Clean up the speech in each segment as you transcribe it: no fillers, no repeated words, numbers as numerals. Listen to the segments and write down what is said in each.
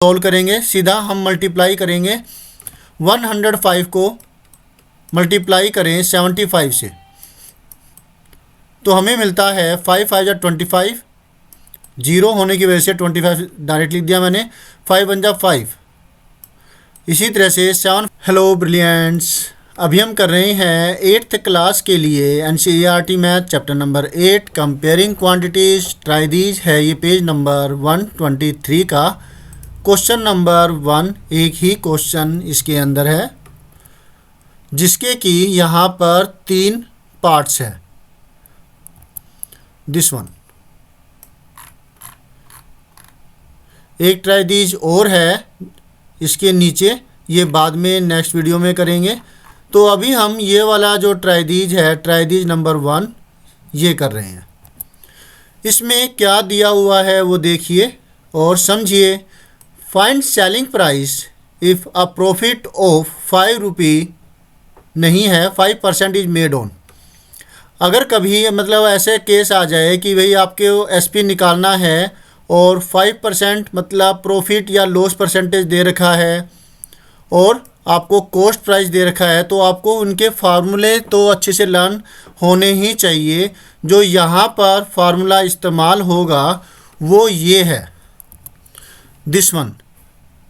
Solve करेंगे। सीधा हम मल्टीप्लाई करेंगे 105 को मल्टीप्लाई करें 75 से, तो हमें मिलता है 5 5 जा 25, जीरो होने की वजह से 25 डायरेक्ट लिख दिया मैंने, 5 1 जा 5। इसी तरह से 7। हेलो ब्रिलियंट्स, अभी हम कर रहे हैं 8th क्लास के लिए NCERT math chapter number 8 comparing quantities. Try these है ये पेज नंबर 123 का क्वेश्चन नंबर 1। एक ही क्वेश्चन इसके अंदर है जिसके कि यहाँ पर 3 पार्ट्स है। दिस वन एक ट्राई दीज और है इसके नीचे, ये बाद में नेक्स्ट वीडियो में करेंगे। तो अभी हम ये वाला जो ट्राई दीज है, ट्राई दीज नंबर 1, ये कर रहे हैं। इसमें क्या दिया हुआ है वो देखिए और समझिए। Find selling price if a profit of 5 रुपी नहीं है, 5% इज मेड ऑन। अगर कभी मतलब ऐसे केस आ जाए कि भाई आपके SP निकालना है और 5% मतलब प्रॉफिट या लॉस परसेंटेज दे रखा है और आपको कॉस्ट प्राइस दे रखा है, तो आपको उनके फार्मूले तो अच्छे से लर्न होने ही चाहिए। जो यहाँ पर फार्मूला इस्तेमाल होगा वो ये है, दिस वन।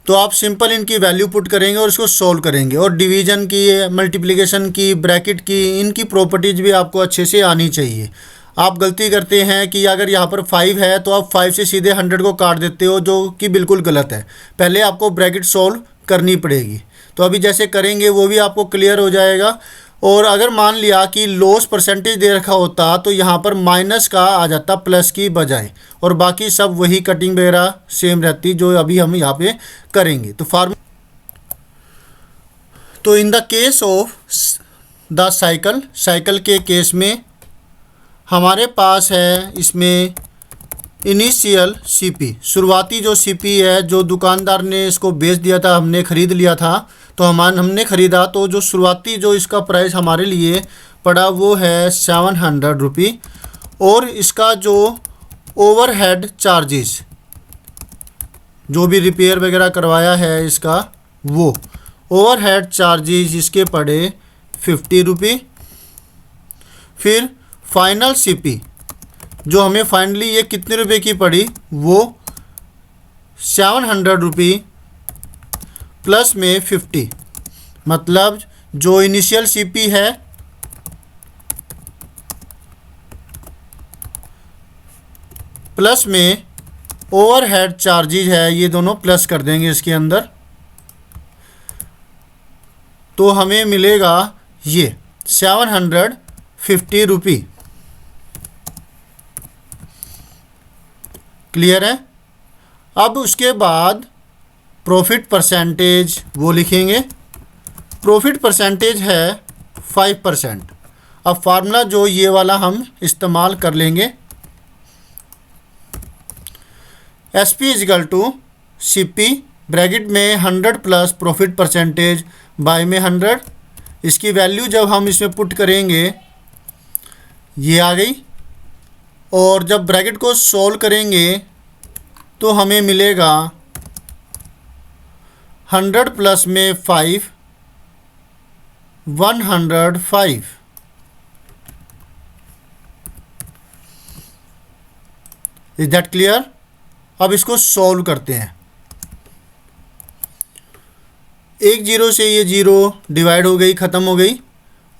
तो आप सिंपल इनकी वैल्यू पुट करेंगे और इसको सॉल्व करेंगे। और डिवीज़न की, मल्टीप्लिकेशन की, ब्रैकेट की, इनकी प्रॉपर्टीज़ भी आपको अच्छे से आनी चाहिए। आप गलती करते हैं कि अगर यहाँ पर 5 है तो आप 5 से सीधे 100 को काट देते हो, जो कि बिल्कुल गलत है। पहले आपको ब्रैकेट सॉल्व करनी पड़ेगी। तो अभी जैसे करेंगे वो भी आपको क्लियर हो जाएगा। और अगर मान लिया कि लॉस परसेंटेज दे रखा होता तो यहाँ पर माइनस का आ जाता प्लस की बजाय, और बाकी सब वही कटिंग वगैरह सेम रहती जो अभी हम यहाँ पे करेंगे। तो in the case of the cycle के केस में हमारे पास है इसमें इनिशियल CP, शुरुआती जो CP है, जो दुकानदार ने इसको बेच दिया था, हमने ख़रीद लिया था, तो हमने ख़रीदा, तो जो शुरुआती जो इसका प्राइस हमारे लिए पड़ा वो है 700 रुपी। और इसका जो ओवरहेड चार्जेस, जो भी रिपेयर वगैरह करवाया है इसका, वो ओवरहेड चार्जेस इसके पड़े 50 रुपी। फिर फाइनल CP जो हमें फाइनली ये कितने रुपए की पड़ी, वो 700 रुपी प्लस में 50, मतलब जो इनिशियल CP है प्लस में ओवरहेड चार्जेज है, ये दोनों प्लस कर देंगे इसके अंदर, तो हमें मिलेगा ये 750 रुपी। क्लियर है। अब उसके बाद प्रॉफिट परसेंटेज वो लिखेंगे। प्रॉफिट परसेंटेज है 5%। अब फार्मूला जो ये वाला हम इस्तेमाल कर लेंगे, SP = CP ब्रैकेट में 100 प्लस प्रॉफिट परसेंटेज बाय में 100। इसकी वैल्यू जब हम इसमें पुट करेंगे ये आ गई, और जब ब्रैकेट को सॉल्व करेंगे तो हमें मिलेगा 100 प्लस में 5, 105। Is that clear. अब इसको सॉल्व करते हैं। एक जीरो से ये जीरो डिवाइड हो गई, ख़त्म हो गई।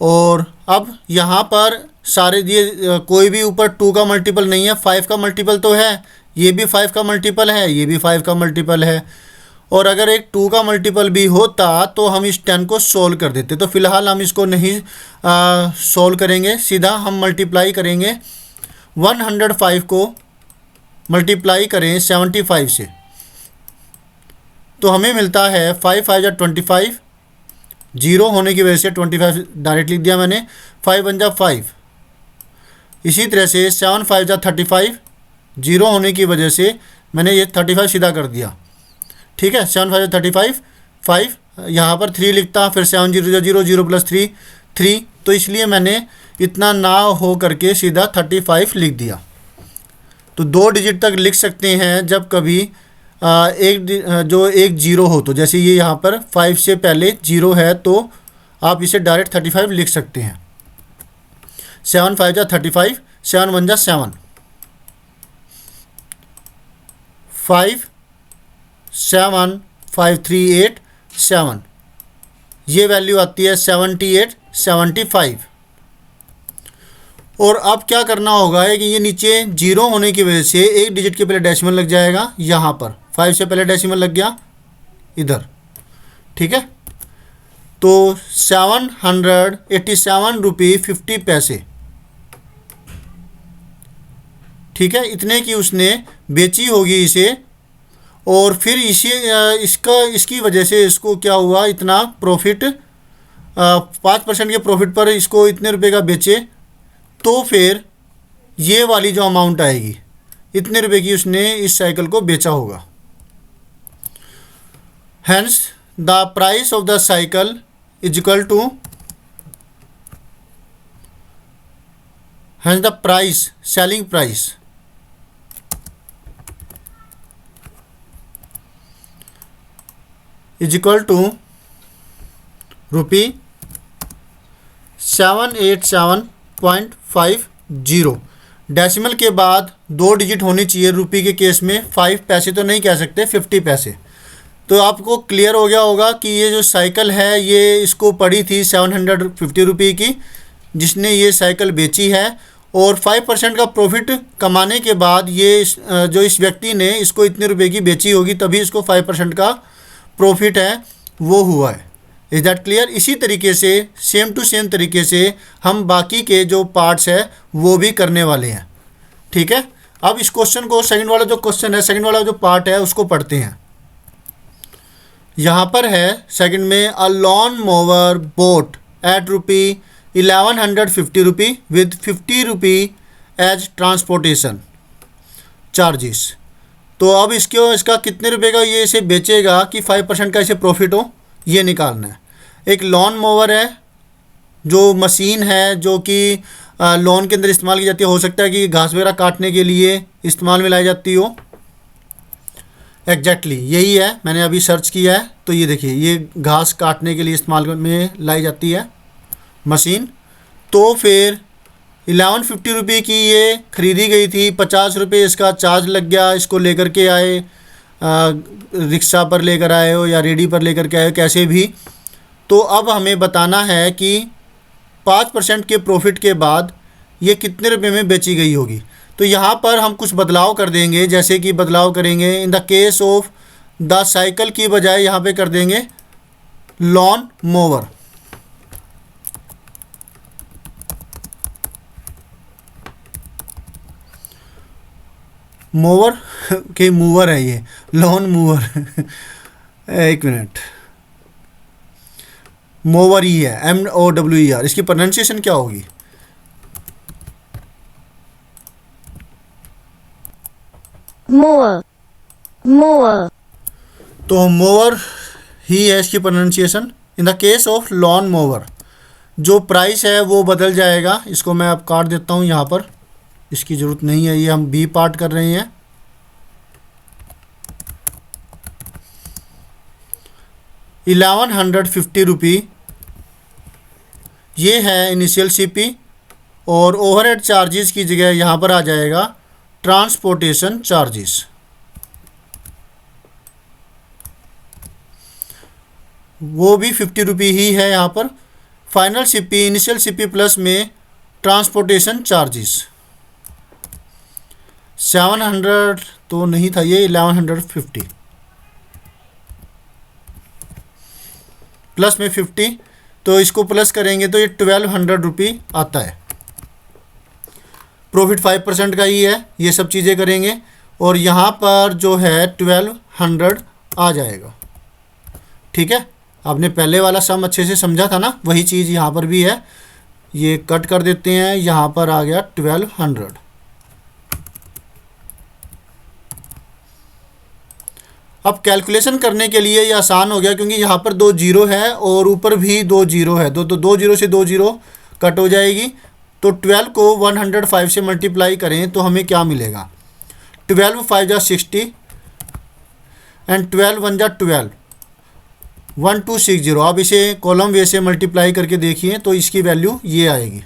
और अब यहाँ पर सारे दिए, कोई भी ऊपर 2 का मल्टीपल नहीं है, 5 का मल्टीपल तो है, ये भी 5 का मल्टीपल है, ये भी 5 का मल्टीपल है। और अगर एक 2 का मल्टीपल भी होता तो हम इस 10 को सोल्व कर देते। तो फ़िलहाल हम इसको नहीं सोल्व करेंगे, सीधा हम मल्टीप्लाई करेंगे 105 को मल्टीप्लाई करें 75 से, तो हमें मिलता है 5 5 जा 25, जीरो होने की वजह से 25 डायरेक्ट लिख दिया मैंने, 5 1 जा 5। इसी तरह से 7 5 जा 35, जीरो होने की वजह से मैंने ये 35 सीधा कर दिया। ठीक है, 7 5 जा 35, 5 यहाँ पर 3 लिखता, फिर 7 0 जा 0, 0 प्लस 3 3, तो इसलिए मैंने इतना ना हो करके सीधा 35 लिख दिया। तो 2 डिजिट तक लिख सकते हैं जब कभी जो एक जीरो हो, तो जैसे ये यहाँ पर 5 से पहले जीरो है तो आप इसे डायरेक्ट 35 लिख सकते हैं। 7 5 जा 35, 7 1 जा 7, 5 7 5 3 8 7, ये वैल्यू आती है 78 75। और अब क्या करना होगा है कि ये नीचे जीरो होने की वजह से एक डिजिट के पहले डेसिमल लग जाएगा, यहाँ पर 5 से पहले डेसिमल लग गया इधर, ठीक है। तो 787 रुपये 50 पैसे, ठीक है, इतने की उसने बेची होगी इसे। और फिर इसकी वजह से इसको क्या हुआ, इतना प्रॉफिट, 5% के प्रॉफिट पर इसको इतने रुपए का बेचे, तो फिर ये वाली जो अमाउंट आएगी, इतने रुपए की उसने इस साइकिल को बेचा होगा। Hence the price of the cycle is equal to, hence the price, selling price is equal to ₹787.50। Decimal के बाद 2 डिजिट होनी चाहिए रुपये के केस में, 5 पैसे तो नहीं कह सकते, 50 पैसे। तो आपको क्लियर हो गया होगा कि ये जो साइकिल है ये इसको पड़ी थी 750 रुपये की, जिसने ये साइकिल बेची है। और 5% का प्रॉफिट कमाने के बाद ये जो इस व्यक्ति ने इसको इतने रुपए की बेची होगी, तभी इसको 5% का प्रॉफिट है वो हुआ है। Is that clear? इसी तरीके से सेम टू सेम तरीके से हम बाकी के जो पार्ट्स है वो भी करने वाले हैं, ठीक है। अब इस क्वेश्चन को, सेकंड वाला जो क्वेश्चन है, सेकंड वाला जो पार्ट है उसको पढ़ते हैं। यहाँ पर है सेकंड में, a lawn mower bought at ₹1150 with 50 rupee as transportation charges. तो अब इसका कितने रुपए का ये इसे बेचेगा कि 5% का इसे प्रॉफिट हो, ये निकालना है। एक लॉन मोवर है, जो मशीन है जो कि लॉन के अंदर इस्तेमाल की जाती है। हो सकता है कि घास वगैरह काटने के लिए इस्तेमाल में लाई जाती हो। एग्जैक्टली यही है, मैंने अभी सर्च किया है तो ये देखिए, ये घास काटने के लिए इस्तेमाल में लाई जाती है मशीन। तो फिर 1150 रुपये की ये ख़रीदी गई थी, 50 रुपये इसका चार्ज लग गया, इसको लेकर के आए, रिक्शा पर लेकर आए हो या रेडी पर लेकर के आए हो, कैसे भी। तो अब हमें बताना है कि 5% के प्रॉफिट के बाद ये कितने रुपए में बेची गई होगी। तो यहाँ पर हम कुछ बदलाव कर देंगे, जैसे कि बदलाव करेंगे in the case of the cycle की बजाय यहाँ पे कर देंगे लॉन मोवर। मोवर के मूवर है ये, लॉन मूवर एक मिनट, मोवर ही है, MOWER। इसकी प्रोनाउंसिएशन क्या होगी? Mower, mower. तो मोवर ही है इसकी pronunciation. In the case of lawn mower जो प्राइस है वो बदल जाएगा। इसको मैं अब काट देता हूँ, यहाँ पर इसकी ज़रूरत नहीं है, ये हम बी पार्ट कर रहे हैं। ₹1150 ये है इनिशियल सीपी, और ओवरहेड चार्जेस की जगह यहाँ पर आ जाएगा ट्रांसपोर्टेशन चार्जेस। वो भी 50 रुपये ही है यहाँ पर। Final CP, initial CP plus में ट्रांसपोर्टेशन चार्जेस 700 तो नहीं था, ये 1150 प्लस में 50, तो इसको प्लस करेंगे तो ये 1200 रुपये आता है। प्रॉफिट 5% का ही है, ये सब चीज़ें करेंगे और यहाँ पर जो है 1200 आ जाएगा। ठीक है, आपने पहले वाला सम अच्छे से समझा था ना, वही चीज़ यहाँ पर भी है। ये कट कर देते हैं, यहाँ पर आ गया 1200। अब कैलकुलेशन करने के लिए ये आसान हो गया, क्योंकि यहाँ पर 2 जीरो है और ऊपर भी 2 जीरो है, तो 2 जीरो से 2 जीरो कट हो जाएगी। तो 12 को 105 से मल्टीप्लाई करें तो हमें क्या मिलेगा? 12 5 जा 60, एंड 12 वन जा 12, 1260। आप इसे कॉलम वे से मल्टीप्लाई करके देखिए तो इसकी वैल्यू ये आएगी,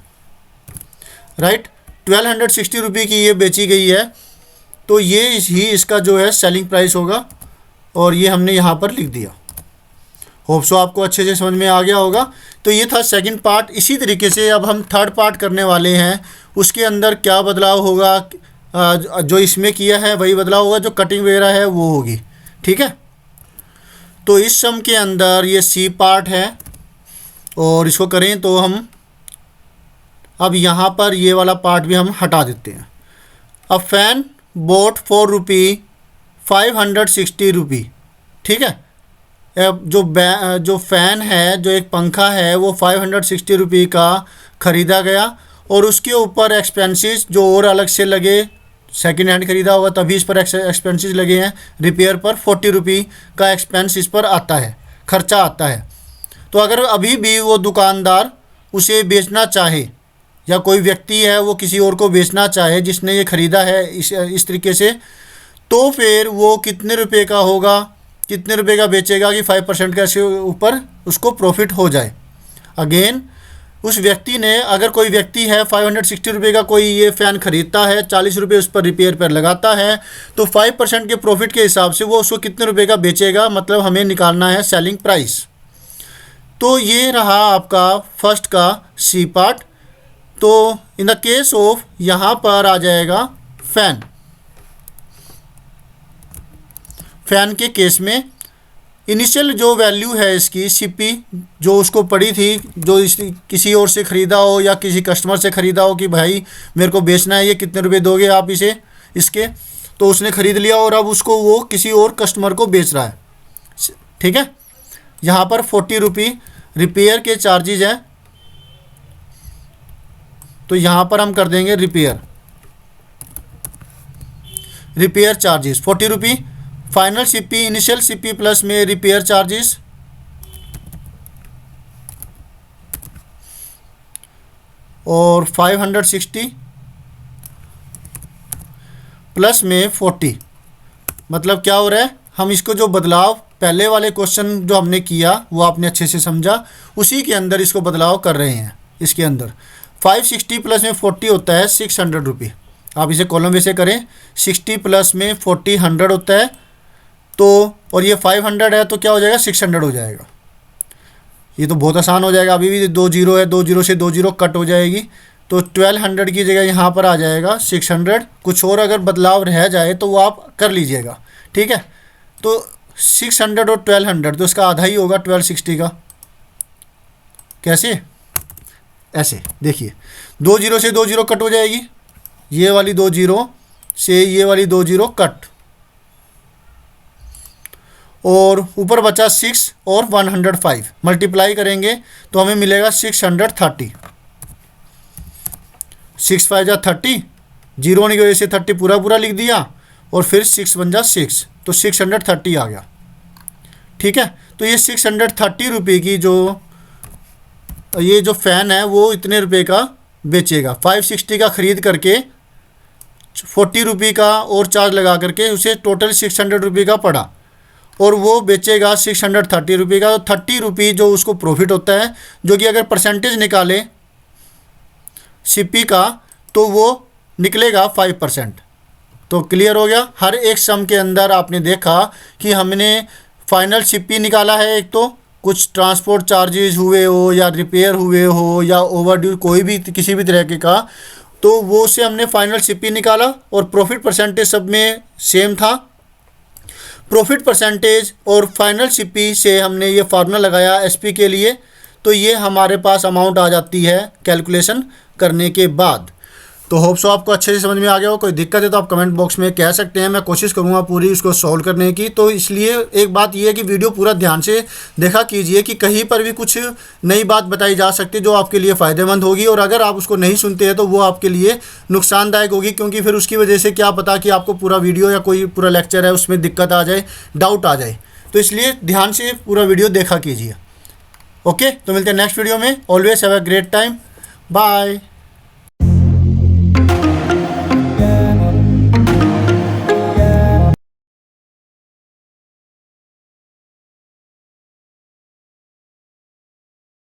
राइट। 1260 रुपये की ये बेची गई है, तो ये ही इसका जो है सेलिंग प्राइस होगा, और ये हमने यहाँ पर लिख दिया। होप सो आपको अच्छे से समझ में आ गया होगा। तो ये था सेकंड पार्ट। इसी तरीके से अब हम थर्ड पार्ट करने वाले हैं। उसके अंदर क्या बदलाव होगा, जो इसमें किया है वही बदलाव होगा, जो कटिंग वगैरह है वो होगी, ठीक है। तो इस सम के अंदर ये सी पार्ट है, और इसको करें तो हम अब यहाँ पर ये वाला पार्ट भी हम हटा देते हैं। अब फैन बोट फॉर ₹560, ठीक है। अब जो फ़ैन है, जो एक पंखा है, वो 560 रुपये का ख़रीदा गया, और उसके ऊपर एक्सपेंसेस जो और अलग से लगे, सेकेंड हैंड ख़रीदा होगा तभी इस पर एक्सपेंसेस लगे हैं। रिपेयर पर 40 रुपये का एक्सपेंस इस पर आता है, खर्चा आता है। तो अगर अभी भी वो दुकानदार उसे बेचना चाहे, या कोई व्यक्ति है वो किसी और को बेचना चाहे जिसने ये ख़रीदा है इस तरीके से, तो फिर वो कितने रुपए का होगा, कितने रुपए का बेचेगा कि 5% का इसके ऊपर उसको प्रॉफिट हो जाए। अगेन उस व्यक्ति ने, अगर कोई व्यक्ति है 560 रुपये का कोई ये फ़ैन ख़रीदता है, 40 रुपये उस पर रिपेयर पर लगाता है, तो 5% के प्रॉफिट के हिसाब से वो उसको कितने रुपए का बेचेगा, मतलब हमें निकालना है सेलिंग प्राइस। तो ये रहा आपका फर्स्ट का सी पार्ट। तो इन द केस ऑफ यहाँ पर आ जाएगा फ़ैन। फ़ैन के केस में इनिशियल जो वैल्यू है इसकी सीपी जो उसको पड़ी थी, जो किसी और से ख़रीदा हो या किसी कस्टमर से ख़रीदा हो कि भाई मेरे को बेचना है, ये कितने रुपए दोगे आप इसे, इसके, तो उसने ख़रीद लिया और अब उसको वो किसी और कस्टमर को बेच रहा है, ठीक है। यहाँ पर 40 रुपये रिपेयर के चार्जेज हैं, तो यहाँ पर हम कर देंगे रिपेयर चार्जेस 40 रुपये। Final CP, initial CP plus में रिपेयर चार्जेस, और 560 प्लस में 40। मतलब क्या हो रहा है, हम इसको जो बदलाव पहले वाले क्वेश्चन जो हमने किया वो आपने अच्छे से समझा, उसी के अंदर इसको बदलाव कर रहे हैं। इसके अंदर 560 प्लस में 40 होता है 600 रुपये। आप इसे कॉलम वैसे करें, 60 प्लस में 40 100 होता है, तो और ये 500 है तो क्या हो जाएगा 600 हो जाएगा। ये तो बहुत आसान हो जाएगा, अभी भी 2 जीरो है, 2 जीरो से 2 जीरो कट हो जाएगी, तो 1200 की जगह यहाँ पर आ जाएगा 600। कुछ और अगर बदलाव रह जाए तो वो आप कर लीजिएगा, ठीक है। तो 600 और 1200 तो इसका आधा ही होगा 1260 का। कैसे, ऐसे देखिए, 2 जीरो से 2 जीरो कट हो जाएगी, ये वाली 2 जीरो से ये वाली 2 जीरो कट, और ऊपर बचा 6 और 105 मल्टीप्लाई करेंगे तो हमें मिलेगा 630। 6 5 जा 30, जीरो होने की वजह से 30 पूरा पूरा लिख दिया, और फिर 6 1 जा 6, तो 630 आ गया, ठीक है। तो ये 630 रुपये की ये जो फ़ैन है वो इतने रुपए का बेचेगा। 560 का ख़रीद करके 40 रुपये का और चार्ज लगा करके उसे टोटल 600 रुपये का पड़ा, और वो बेचेगा 630 रुपये का। तो 30 रुपये जो उसको प्रॉफिट होता है, जो कि अगर परसेंटेज निकाले सीपी का तो वो निकलेगा 5%। तो क्लियर हो गया। हर एक सम के अंदर आपने देखा कि हमने फाइनल सीपी निकाला है, एक तो कुछ ट्रांसपोर्ट चार्जेस हुए हो या रिपेयर हुए हो या ओवरड्यू कोई भी किसी भी तरह के का, तो वो से हमने फाइनल सीपी निकाला, और प्रॉफिट परसेंटेज सब में सेम था। प्रॉफिट परसेंटेज और फाइनल सीपी से हमने ये फार्मूला लगाया एसपी के लिए, तो ये हमारे पास अमाउंट आ जाती है कैलकुलेशन करने के बाद। तो होप सो आपको अच्छे से समझ में आ गया हो। कोई दिक्कत है तो आप कमेंट बॉक्स में कह सकते हैं, मैं कोशिश करूंगा पूरी इसको सॉल्व करने की। तो इसलिए एक बात ये है कि वीडियो पूरा ध्यान से देखा कीजिए कि कहीं पर भी कुछ नई बात बताई जा सकती है जो आपके लिए फ़ायदेमंद होगी, और अगर आप उसको नहीं सुनते हैं तो वो आपके लिए नुकसानदायक होगी, क्योंकि फिर उसकी वजह से क्या पता कि आपको पूरा वीडियो या कोई पूरा लेक्चर है उसमें दिक्कत आ जाए, डाउट आ जाए। तो इसलिए ध्यान से पूरा वीडियो देखा कीजिए। ओके, तो मिलते हैं नेक्स्ट वीडियो में। Always have a great time, bye.